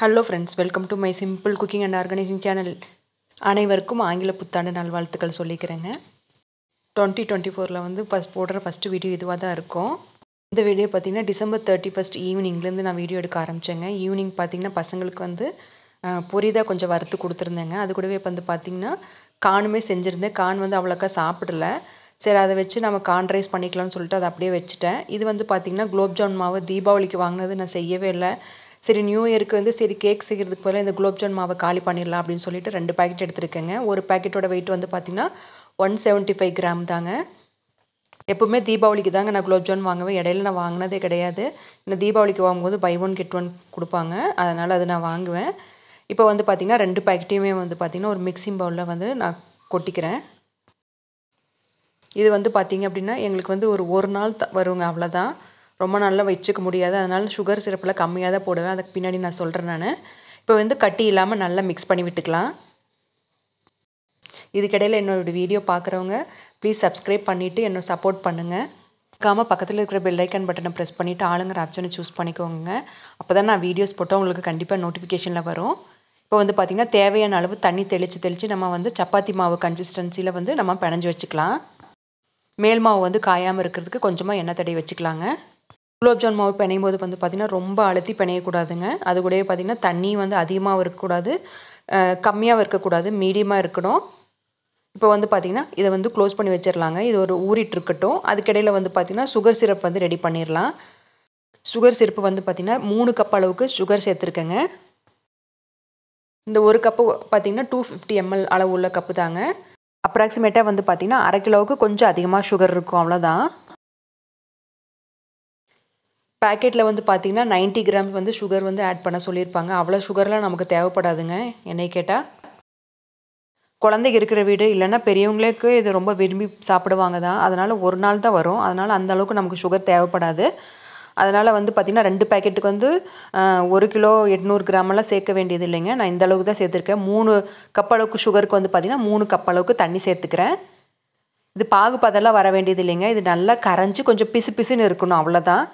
Hello friends, welcome to my simple cooking and organising channel. அனைவருக்கும் ஆங்கில புத்தாண்டு நல்வாழ்த்துக்கள் சொல்லிக்கிறேங்க. 2024 வந்து போடுற ஃபஸ்ட்டு வீடியோ இதுவாக தான் இருக்கும். இந்த வீடியோ பார்த்திங்கன்னா December 31 ஈவினிங்லேருந்து நான் வீடியோ எடுக்க ஆரம்பித்தேங்க. ஈவினிங் பார்த்திங்கன்னா பசங்களுக்கு வந்து பொரிதாக கொஞ்சம் வறுத்து கொடுத்துருந்தேங்க. அது கூடவே வந்து பார்த்திங்கன்னா கானுமே செஞ்சுருந்தேன். கான் வந்து அவ்வளோக்கா சாப்பிடல. சரி, அதை வச்சு நம்ம கான் ரைஸ் பண்ணிக்கலாம்னு சொல்லிட்டு அதை அப்படியே வச்சுட்டேன். இது வந்து பார்த்திங்கன்னா குலோப்ஜாமுன் மாவு தீபாவளிக்கு வாங்கினது, நான் செய்யவே இல்லை. சரி, நியூ இயருக்கு வந்து சரி கேக் செய்கிறதுக்கு பதிலாக இந்த குலோப்ஜாமுன் மாவை காலி பண்ணிடலாம் அப்படின்னு சொல்லிட்டு 2 பேக்கெட் எடுத்துருக்கேங்க. ஒரு பேக்கெட்டோட வெயிட் வந்து பார்த்திங்கன்னா 175 கிராம் தாங்க. எப்போவுமே தீபாவளிக்கு தாங்க நான் குலோப்ஜாமுன் வாங்குவேன். இடையில நான் வாங்கினதே கிடையாது. இந்த தீபாவளிக்கு வாங்கும்போது பை ஒன் கெட் ஒன் கொடுப்பாங்க, அதனால் அது நான் வாங்குவேன். இப்போ வந்து பார்த்திங்கன்னா 2 பேக்கெட்டையுமே வந்து பார்த்திங்கன்னா ஒரு மிக்சிங் பவுலில் வந்து நான் கொட்டிக்கிறேன். இது வந்து பார்த்திங்க அப்படின்னா எங்களுக்கு வந்து ஒரு நாள் வருங்க, அவ்வளோதான். ரொம்ப நாளில் வச்சுக்க முடியாது. அதனால் சுகர் சிரப்பில் கம்மியாக தான் போடுவேன். அதுக்கு பின்னாடி நான் சொல்கிறேன் நான். இப்போ வந்து கட்டி இல்லாமல் நல்லா மிக்ஸ் பண்ணி விட்டுக்கலாம். இதுக்கிடையில் என்னோடய வீடியோ பார்க்குறவங்க ப்ளீஸ் சப்ஸ்கிரைப் பண்ணிவிட்டு என்னை சப்போர்ட் பண்ணுங்கள். மறக்காமல் பக்கத்தில் இருக்கிற பெல் ஐக்கான் பட்டனை ப்ரெஸ் பண்ணிவிட்டு ஆளுங்கிற ஆப்ஷனை சூஸ் பண்ணிக்கோங்க. அப்போ தான் நான் வீடியோஸ் போட்டால் உங்களுக்கு கண்டிப்பாக நோட்டிஃபிகேஷனில் வரும். இப்போ வந்து பார்த்திங்கன்னா தேவையான அளவு தண்ணி தெளித்து நம்ம வந்து சப்பாத்தி மாவு கன்சிஸ்டன்சியில் வந்து நம்ம பிணைஞ்சு வச்சுக்கலாம். மேல் மாவு வந்து காயாமல் இருக்கிறதுக்கு கொஞ்சமாக எண்ணெய் தடவி வச்சுக்கலாங்க. குலோப்ஜாமுன் மாவு பிணையும் போது வந்து பார்த்திங்கன்னா ரொம்ப அழுத்தி பிணையக்கூடாதுங்க. அது கூடவே பார்த்திங்கன்னா தண்ணி வந்து அதிகமாகவும் இருக்கக்கூடாது, கம்மியாகவும் இருக்கக்கூடாது, மீடியமாக இருக்கணும். இப்போ வந்து பார்த்திங்கன்னா இதை வந்து க்ளோஸ் பண்ணி வச்சிடலாங்க. இது ஒரு ஊறிட்டு இருக்கட்டும். அதுக்கிடையில் வந்து பார்த்திங்கன்னா சுகர் சிரப் வந்து ரெடி பண்ணிடலாம். சுகர் சிரப்பு வந்து பார்த்திங்கன்னா 3 கப் அளவுக்கு சுகர் சேர்த்துருக்கேங்க. இந்த ஒரு கப்பு பார்த்திங்கன்னா 250 ml அளவு உள்ள கப்பு தாங்க. அப்ராக்சிமேட்டாக வந்து பார்த்திங்கன்னா அரை கிலோவுக்கு கொஞ்சம் அதிகமாக சுகர் இருக்கும், அவ்வளோதான். பேக்கெட்டில் வந்து பார்த்திங்கன்னா 90 கிராம்ஸ் வந்து சுகர் வந்து ஆட் பண்ண சொல்லியிருப்பாங்க. அவ்வளோ சுகர்லாம் நமக்கு தேவைப்படாதுங்க என்னை கேட்டால். குழந்தைங்க இருக்கிற வீடு இல்லைன்னா பெரியவங்களுக்கு இது ரொம்ப விரும்பி சாப்பிடுவாங்க தான். அதனால் ஒரு நாள் தான் வரும். அதனால் அந்தளவுக்கு நமக்கு சுகர் தேவைப்படாது. அதனால் வந்து பார்த்திங்கன்னா 2 பேக்கெட்டுக்கு வந்து 1 கிலோ 800 கிராமெல்லாம் சேர்க்க வேண்டியது இல்லைங்க. நான் இந்த அளவுக்கு தான் சேர்த்துருக்கேன். 3 கப் அளவுக்கு சுகருக்கு வந்து பார்த்திங்கன்னா 3 கப் அளவுக்கு தண்ணி சேர்த்துக்கிறேன். இது பாகுபதெல்லாம் வர வேண்டியது இல்லைங்க. இது நல்லா கரைஞ்சி கொஞ்சம் பிசு பிசுன்னு இருக்கணும், அவ்வளோதான்.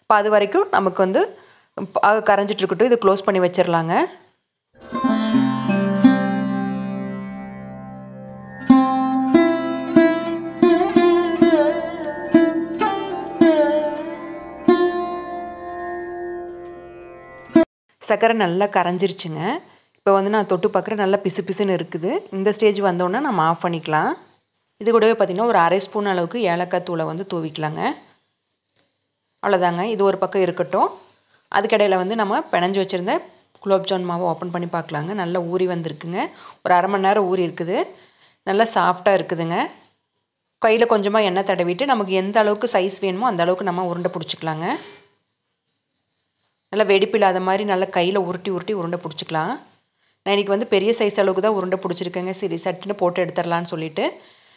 இப்போ அது வரைக்கும் நமக்கு வந்து கரைஞ்சிட்டு இருக்கட்டும். இதை க்ளோஸ் பண்ணி வச்சிடலாங்க. சர்க்கரை நல்லா கரைஞ்சிருச்சுங்க. இப்போ வந்து நான் தொட்டு பார்க்குறேன், நல்லா பிசு பிசுன்னு இருக்குது. இந்த ஸ்டேஜ் வந்தோடனே நம்ம ஆஃப் பண்ணிக்கலாம். இது கூடவே பார்த்திங்கன்னா ஒரு அரை ஸ்பூன் அளவுக்கு ஏலக்காய் தூளை வந்து தூவிக்கலாங்க. அவ்வளோதாங்க. இது ஒரு பக்கம் இருக்கட்டும். அதுக்கடையில் வந்து நம்ம பிணைஞ்சு வச்சுருந்த குலோப்ஜாமுன் மாவை ஓப்பன் பண்ணி பார்க்கலாங்க. நல்லா ஊறி வந்திருக்குங்க. ஒரு அரை மணி நேரம் ஊறி இருக்குது. நல்லா சாஃப்டாக இருக்குதுங்க. கையில் கொஞ்சமாக எண்ணெய் தடவிட்டு நமக்கு எந்த அளவுக்கு சைஸ் வேணுமோ அந்த அளவுக்கு நம்ம உருண்டை பிடிச்சிக்கலாங்க. நல்லா வெடிப்பு இல்லாத மாதிரி நல்லா கையில் உருட்டி உருண்டை பிடிச்சிக்கலாம். நான் இன்றைக்கி வந்து பெரிய சைஸ் அளவுக்கு தான் உருண்டை பிடிச்சிருக்கேங்க. சரி, சட்டுன்னு போட்டு எடுத்துடலான்னு சொல்லிவிட்டு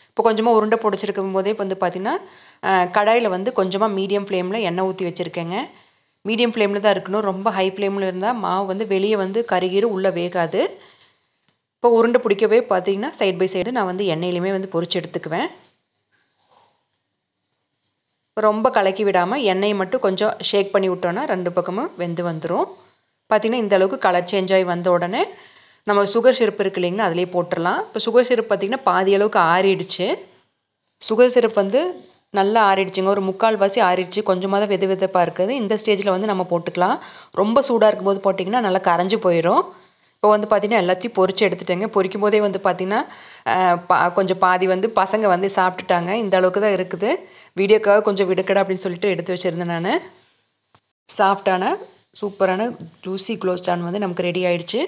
இப்போ கொஞ்சமாக உருண்டை பிடிச்சிருக்கும் போதே வந்து பார்த்திங்கன்னா கடாயில் வந்து கொஞ்சமாக மீடியம் ஃப்ளேமில் எண்ணெய் ஊற்றி வச்சுருக்கேங்க. மீடியம் ஃப்ளேமில் தான் இருக்கணும். ரொம்ப ஹை ஃப்ளேமில் இருந்தால் மாவு வந்து வெளியே வந்து கருகிரும், உள்ளே வேகாது. இப்போ உருண்டை பிடிக்கவே பார்த்திங்கன்னா சைட் பை சைடு நான் வந்து எண்ணெயிலையுமே வந்து பொரிச்சு எடுத்துக்குவேன். ரொம்ப கலக்கி விடாமல் எண்ணெயை மட்டும் கொஞ்சம் ஷேக் பண்ணி விட்டோன்னா 2 பக்கமும் வெந்து வந்துடும். பார்த்திங்கன்னா இந்த அளவுக்கு கலர் சேஞ்ச் ஆகி வந்த உடனே நம்ம சுகர் சிரப் இருக்கு இல்லைங்களா, அதிலே போட்டுடலாம். இப்போ சுகர் சிரப் பார்த்திங்கன்னா பாதி அளவுக்கு ஆறிடுச்சு. சுகர் சிரப் வந்து நல்லா ஆறிடுச்சுங்க. ஒரு 3/4 ஆறிடுச்சு. கொஞ்சமாக தான் வெது வெதுப்பாக இருக்குது. இந்த ஸ்டேஜில் வந்து நம்ம போட்டுக்கலாம். ரொம்ப சூடாக இருக்கும்போது போட்டிங்கன்னா நல்லா கரைஞ்சி போயிடும். இப்போ வந்து பார்த்திங்கன்னா எல்லாத்தையும் பொரிச்சு எடுத்துட்டேங்க. பொரிக்கும் போதே வந்து பார்த்திங்கன்னா கொஞ்சம் பாதி வந்து பசங்க வந்து சாப்பிட்டுட்டாங்க. இந்த அளவுக்கு தான் இருக்குது. வீடியோக்காக கொஞ்சம் விடுக்கடை அப்படின்னு சொல்லிட்டு எடுத்து வச்சுருந்தேன் நான். சாஃப்டான சூப்பரான ஜூஸி குலோப்ஜாமுன் வந்து நமக்கு ரெடி ஆகிடுச்சு.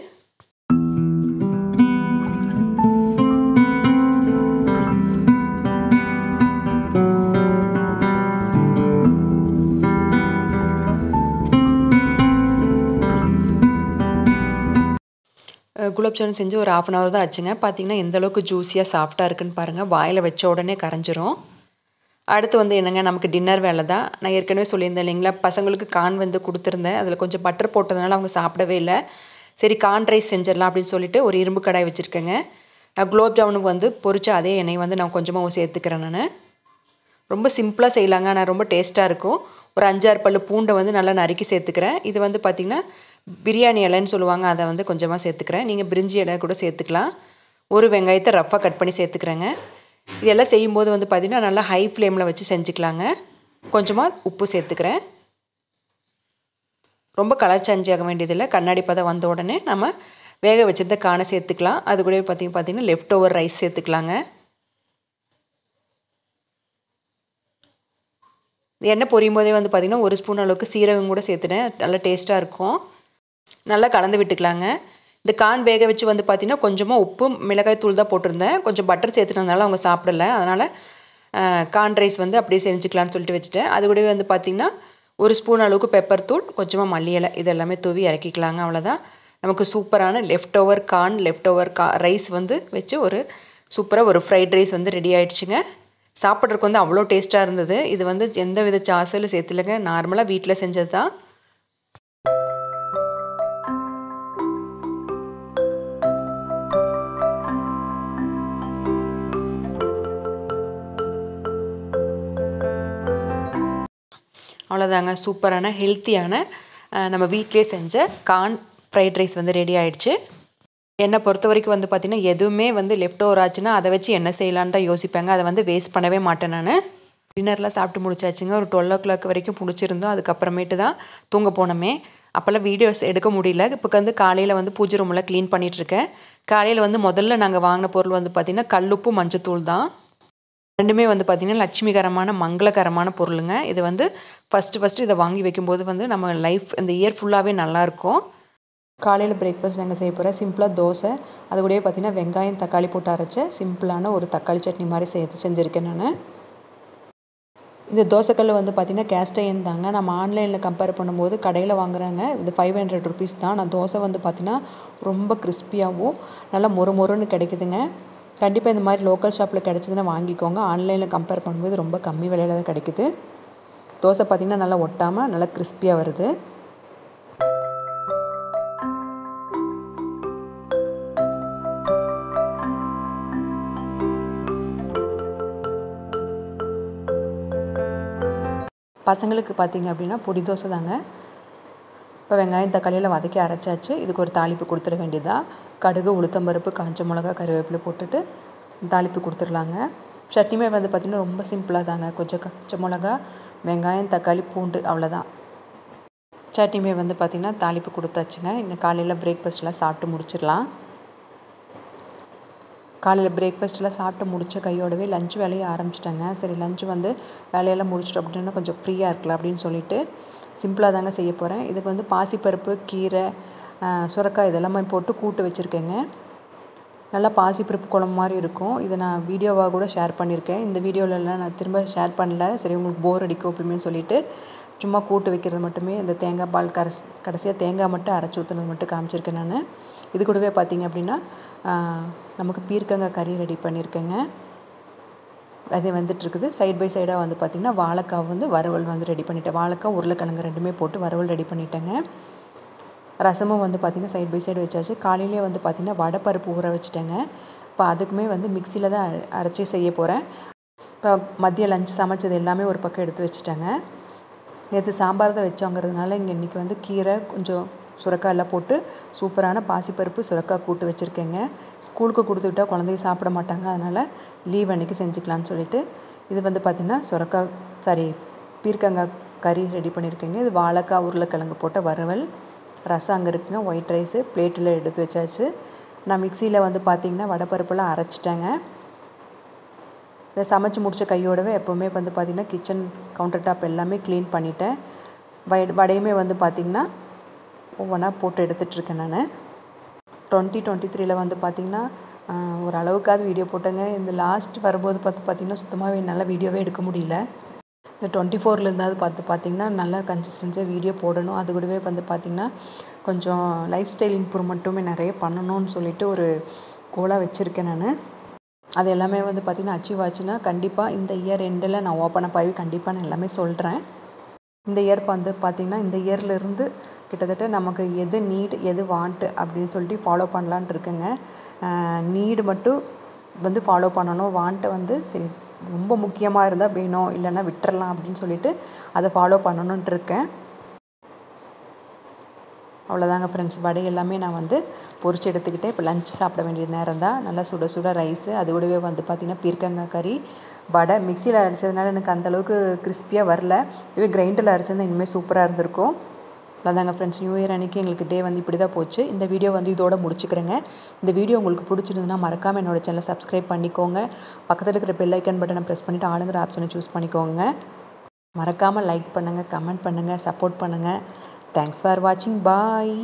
குலோப்ஜாமுன் செஞ்சு ஒரு 1/2 hour தான் ஆச்சுங்க. பார்த்திங்கன்னா எந்தளவுக்கு ஜூஸியாக சாஃப்டாக இருக்குதுன்னு பாருங்கள். வாயில் வச்ச உடனே கரைஞ்சிரும். அடுத்து வந்து என்னங்க, நமக்கு டின்னர் வேலை தான். நான் ஏற்கனவே சொல்லியிருந்தேன் இல்லைங்களா, பசங்களுக்கு கான் வந்து கொடுத்துருந்தேன். அதில் கொஞ்சம் பட்டர் போட்டதுனால அவங்க சாப்பிடவே இல்லை. சரி, கான் ரைஸ் செஞ்சிடலாம் அப்படின்னு சொல்லிட்டு ஒரு இரும்பு கடாய் வச்சுருக்கேங்க. நான் குலோப்ஜாமுனுக்கு வந்து பொரிச்ச அதே எண்ணெய் வந்து நான் கொஞ்சமாக சேர்த்துக்கிறேன். நான் ரொம்ப சிம்பிளாக செய்யலாங்க, ஆனால் ரொம்ப டேஸ்ட்டாக இருக்கும். ஒரு 5-6 பல்லு பூண்டை வந்து நல்லா நறுக்கி சேர்த்துக்கிறேன். இது வந்து பார்த்திங்கன்னா பிரியாணி இலைன்னு சொல்லுவாங்க, அதை வந்து கொஞ்சமாக சேர்த்துக்கிறேன். நீங்கள் பிரிஞ்சி இலை கூட சேர்த்துக்கலாம். ஒரு வெங்காயத்தை ரஃப்பாக கட் பண்ணி சேர்த்துக்கிறேங்க. இதெல்லாம் செய்யும்போது வந்து பார்த்திங்கன்னா நல்லா ஹை ஃப்ளேமில் வச்சு செஞ்சுக்கலாங்க. கொஞ்சமாக உப்பு சேர்த்துக்கிறேன். ரொம்ப கலர் சேஞ்ச் ஆக வேண்டியதில்லை. கண்ணாடி பதம் வந்த உடனே நம்ம வேக வச்சுருந்த காணை சேர்த்துக்கலாம். அது கூட பார்த்திங்கன்னா லெஃப்ட் ஓவர் ரைஸ் சேர்த்துக்கலாங்க. எண்ணெய் பொரியும் போதே வந்து பார்த்திங்கன்னா 1 ஸ்பூன் அளவுக்கு சீரகம் கூட சேர்த்துட்டேன். நல்லா டேஸ்ட்டாக இருக்கும். நல்லா கலந்து விட்டுக்கலாங்க. இந்த கார்ன் வேக வச்சு வந்து பார்த்திங்கன்னா கொஞ்சமாக உப்பு மிளகாய் தூள் தான் போட்டிருந்தேன். கொஞ்சம் பட்டர் சேர்த்துனதுனால அவங்க சாப்பிடலை. அதனால் கார்ன் ரைஸ் வந்து அப்படியே செஞ்சுக்கலான்னு சொல்லிட்டு வச்சுட்டேன். அது கூடவே வந்து பார்த்திங்கன்னா 1 ஸ்பூன் அளவுக்கு பெப்பர் தூள், கொஞ்சமாக மல்லி இலை இது எல்லாமே தூவி இறக்கிக்கலாங்க. அவ்வளோதான். நமக்கு சூப்பரான left over corn left over rice வந்து வச்சு ஒரு சூப்பராக ஒரு ஃப்ரைட் ரைஸ் வந்து ரெடி ஆகிடுச்சுங்க. சாப்பிட்றதுக்கு வந்து அவ்வளோ டேஸ்ட்டாக இருந்தது. இது வந்து எந்த வித சாஸில் சேர்த்துலங்க, நார்மலாக வீட்டில் செஞ்சது தான். அவ்வளோதாங்க, சூப்பரான ஹெல்த்தியான நம்ம வீட்டிலே செஞ்ச கார்ன் ஃப்ரைட் ரைஸ் வந்து ரெடி ஆகிடுச்சு. என்னை பொறுத்த வரைக்கும் வந்து பார்த்திங்கன்னா எதுவுமே வந்து லெஃப்ட் ஓவர் ஆச்சுன்னா அதை வச்சு என்ன செய்யலான்னு தான் யோசிப்பேங்க. அதை வந்து வேஸ்ட் பண்ணவே மாட்டேன் நான். டின்னர்லாம் சாப்பிட்டு முடிச்சாச்சுங்க. ஒரு 12 வரைக்கும் முடிச்சிருந்தோம். அதுக்கப்புறமேட்டு தான் தூங்க போனோமே. அப்போல்லாம் வீடியோஸ் எடுக்க முடியல. இப்போ வந்து காலையில் வந்து பூஜை ரூமெல்லாம் க்ளீன் பண்ணிகிட்ருக்கேன். காலையில் வந்து முதல்ல நாங்கள் வாங்கின பொருள் வந்து பார்த்திங்கன்னா கல்லுப்பு மஞ்சத்தூள் தான். ரெண்டுமே வந்து பார்த்திங்கன்னா லட்சுமிகரமான மங்களகரமான பொருளுங்க. இது வந்து ஃபஸ்ட்டு இதை வாங்கி வைக்கும்போது வந்து நம்ம லைஃப் இந்த இயர் ஃபுல்லாகவே நல்லாயிருக்கும். காலையில் பிரேக்ஃபாஸ்ட் நாங்கள் செய்ய போகிறேன். சிம்பிளாக தோசை, அது கூடயே பார்த்திங்கன்னா வெங்காயம் தக்காளி போட்டு அரைச்ச சிம்பிளான ஒரு தக்காளி சட்னி மாதிரி செஞ்சுருக்கேன் நான். இந்த தோசைக்கல் வந்து பார்த்திங்கன்னா கேஸ்ட் அயர்ன் தாங்க. நம்ம ஆன்லைனில் கம்பேர் பண்ணும்போது கடையில் வாங்குறாங்க இது 500 ருபீஸ் தான். நான் தோசை வந்து பார்த்திங்கன்னா ரொம்ப கிறிஸ்பியாகவும் நல்லா மொறுன்னு கிடைக்குதுங்க. கண்டிப்பாக இந்த மாதிரி லோக்கல் ஷாப்பில் கிடச்சிதுன்னா வாங்கிக்கோங்க. ஆன்லைனில் கம்பேர் பண்ணும்போது ரொம்ப கம்மி விலையில் தான் கிடைக்குது. தோசை பார்த்திங்கன்னா நல்லா ஒட்டாமல் நல்லா கிறிஸ்பியாக வருது. பசங்களுக்கு பார்த்திங்க அப்படின்னா பொடி தோசை தாங்க. இப்போ வெங்காயம் தக்காளியில் வதக்கி அரைச்சாச்சு. இதுக்கு ஒரு தாளிப்பு கொடுத்துட வேண்டியதாக. கடுகு, உளுத்தம்பருப்பு, காஞ்ச மிளகா, கருவேப்பிலை போட்டுட்டு தாளிப்பு கொடுத்துடலாங்க. சட்னியுமே வந்து பார்த்திங்கன்னா ரொம்ப சிம்பிளாக தாங்க. கொஞ்சம் காஞ்ச மிளகா, வெங்காயம், தக்காளி, பூண்டு அவ்வளோதான். சட்னியுமே வந்து பார்த்திங்கன்னா தாளிப்பு கொடுத்தாச்சுங்க. இன்னும் காலையில் பிரேக்ஃபாஸ்ட்லாம் சாப்பிட்டு முடிச்சிடலாம். காலையில் பிரேக்ஃபாஸ்ட்டெல்லாம் சாப்பிட்டு முடித்த கையோடவே லஞ்ச் வேலையை ஆரம்பிச்சிட்டாங்க. சரி லஞ்சு வந்து வேலையெல்லாம் முடிச்சிட்டோம் அப்படின்னா கொஞ்சம் ஃப்ரீயாக இருக்கலாம் அப்படின்னு சொல்லிட்டு சிம்பிளாக தாங்க செய்ய போகிறேன். இதுக்கு வந்து பாசிப்பருப்பு, கீரை, சுரக்காய் இதெல்லாமே போட்டு கூட்டு வச்சுருக்கேங்க. நல்லா பாசிப்பருப்பு குழம்பு மாதிரி இருக்கும். இதை நான் வீடியோவாக கூட ஷேர் பண்ணியிருக்கேன். இந்த வீடியோவிலலாம் நான் திரும்ப ஷேர் பண்ணல. சரி உங்களுக்கு போர் அடிக்கும் அப்படின்னு சொல்லிட்டு சும்மா கூட்டு வைக்கிறது மட்டுமே இந்த தேங்காய் பால் கடைசியாக தேங்காய் மட்டும் அரைச்சி ஊற்றுனது மட்டும் காமிச்சிருக்கேன் நான். இது கூடவே பார்த்திங்க அப்படின்னா நமக்கு பீர்க்கங்காய் கறி ரெடி பண்ணியிருக்கேங்க. அது வந்துட்டுருக்குது. சைட் பை சைடாக வந்து பார்த்திங்கன்னா வாழைக்காய் வந்து வறுவல் வந்து ரெடி பண்ணிட்டேன். வாழைக்காய் உருளைக்கிழங்கு ரெண்டுமே போட்டு வறுவல் ரெடி பண்ணிட்டேங்க. ரசமும் வந்து பார்த்திங்கன்னா சைட் பை சைடு வச்சாச்சு. காலையிலே வந்து பார்த்திங்கன்னா வடைப்பருப்பு ஊற வச்சுட்டேங்க. இப்போ அதுக்குமே வந்து மிக்சியில் தான் அரைச்சி செய்ய போகிறேன். இப்போ மதியம் லஞ்ச் சமைச்சது எல்லாமே ஒரு பக்கம் எடுத்து வச்சுட்டேங்க. நேற்று சாம்பார் தான் வச்சோங்கிறதுனால இன்றைக்கி வந்து கீரை கொஞ்சம் சுரக்காய் எல்லாம் போட்டு சூப்பரான பாசிப்பருப்பு சுரக்காய் கூட்டு வச்சுருக்கேங்க. ஸ்கூலுக்கு கொடுத்து விட்டால் குழந்தைங்க சாப்பிட மாட்டாங்க. அதனால் லீவ் அன்றைக்கி செஞ்சுக்கலான்னு சொல்லிட்டு இது வந்து பார்த்திங்கன்னா பீர்க்கங்காய் கறி ரெடி பண்ணியிருக்கேங்க. இது வாழைக்காய் உருளைக்கிழங்கு போட்ட வறுவல். ரசம் அங்கே இருக்குங்க. ஒயிட் ரைஸு பிளேட்டில் எடுத்து வச்சாச்சு. நான் மிக்சியில் வந்து பார்த்திங்கன்னா வடைப்பருப்பெல்லாம் அரைச்சிட்டேங்க. இதை சமைச்சு முடித்த கையோடவே எப்போவுமே வந்து பார்த்திங்கன்னா கிச்சன் கவுண்டர் டாப் எல்லாமே க்ளீன் பண்ணிட்டேன். வடையுமே வந்து பார்த்திங்கன்னா ஒவ்வொன்றா போட்டு எடுத்துகிட்ருக்கேன் நான். 2023 வந்து பார்த்திங்கன்னா ஒரு அளவுக்காவது வீடியோ போட்டேங்க. இந்த லாஸ்ட் வரும்போது பார்த்திங்கன்னா சுத்தமாகவே என்னால் வீடியோவே எடுக்க முடியல. இந்த 24 பார்த்திங்கன்னா நல்லா கன்சிஸ்டன்சியாக வீடியோ போடணும். அது கூடவே வந்து பார்த்திங்கன்னா கொஞ்சம் லைஃப் ஸ்டைல் இம்ப்ரூவ்மெண்ட்டுமே நிறைய பண்ணணும்னு சொல்லிட்டு ஒரு கோலாக வச்சுருக்கேன் நான். அது எல்லாமே வந்து பார்த்திங்கன்னா அச்சீவ் ஆச்சுன்னா கண்டிப்பாக இந்த இயர் எண்டில் நான் ஓப்பன் அப் ஆகி கண்டிப்பாக நான் எல்லாமே சொல்கிறேன். இந்த இயர் வந்து பார்த்திங்கன்னா இந்த இயர்லேருந்து கிட்டத்தட்ட நமக்கு எது நீடு எது வாண்ட்டு அப்படின்னு சொல்லிட்டு ஃபாலோ பண்ணலான்ட்டு இருக்குங்க. நீடு மட்டும் வந்து ஃபாலோ பண்ணணும். வாண்ட்டை வந்து சரி ரொம்ப முக்கியமாக இருந்தால் வேணும், இல்லைன்னா விட்டுறலாம் அப்படின்னு சொல்லிட்டு அதை ஃபாலோ பண்ணணுன்ட்டு இருக்கேன். அவ்வளோதாங்க ஃப்ரெண்ட்ஸ், வடை எல்லாமே நான் வந்து பொரிச்சு எடுத்துக்கிட்டேன். இப்போ லஞ்ச் சாப்பிட வேண்டிய நேரம் தான். நல்லா சுட சுட ரைஸு, அதோடவே வந்து பார்த்திங்கன்னா பீர்க்கங்காய் கறி, வடை. மிக்சியில் அரைச்சதுனால எனக்கு அந்தளவுக்கு கிறிஸ்பியாக வரல. இதுவே கிரைண்டரில் அரைச்சிருந்தால் இனிமேல் சூப்பராக இருந்திருக்கும். அதாங்க ஃப்ரெண்ட்ஸ், நியூ இயர் அன்றைக்கி எங்களுக்கு டே வந்து இப்படி தான் போச்சு. இந்த வீடியோ வந்து இதோட முடிச்சுக்கிறேங்க. இந்த வீடியோ உங்களுக்கு பிடிச்சிருந்ததுன்னா மறக்காமல் என்னோட சேனலை சப்ஸ்கிரைப் பண்ணிக்கோங்க. பக்கத்தில் இருக்கிற பெல் ஐக்கன் பட்டனை ப்ரெஸ் பண்ணிவிட்டு ஆளுங்கிற ஆப்ஷனை சூஸ் பண்ணிக்கோங்க. மறக்காமல் லைக் பண்ணுங்கள், கமெண்ட் பண்ணுங்கள், சப்போர்ட் பண்ணுங்கள். தேங்க்ஸ் ஃபார் வாட்சிங். பாய்.